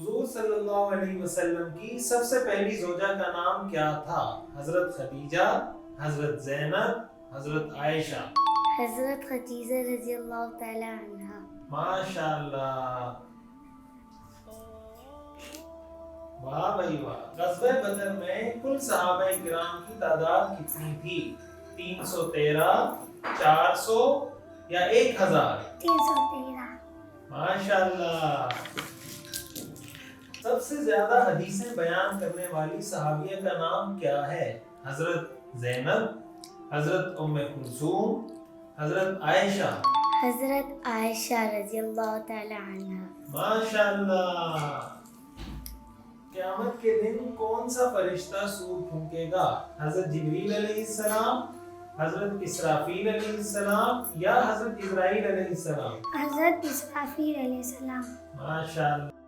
حضور صلی اللہ علیہ وسلم کی سب سے پہلی زوجہ کا نام کیا تھا؟ حضرت خدیجہ، حضرت زینب، حضرت عائشہ؟ حضرت خدیجہ رضی اللہ تعالی عنہا۔ ماشاءاللہ، واہ بھائی واہ۔ غزوہ بدر میں کل صحابہ کرام کی تعداد کتنی تھی؟ 313، 400 یا 1000؟ 313۔ ماشاءاللہ۔ سب سے زیادہ حدیثیں بیان کرنے والی صحابیہ کا نام کیا ہے؟ حضرت زینب، حضرت ام کلثوم، حضرت عائشہ؟ حضرت عائشہ رضی اللہ تعالی عنہا۔ ماشاءاللہ۔ قیامت کے دن کون سا فرشتہ سور پھونکے گا؟ حضرت جبریل علیہ السلام، حضرت اسرافیل علیہ السلام یا حضرت اسرائیل علیہ السلام؟ حضرت اسرافیل علیہ السلام۔ ماشاءاللہ۔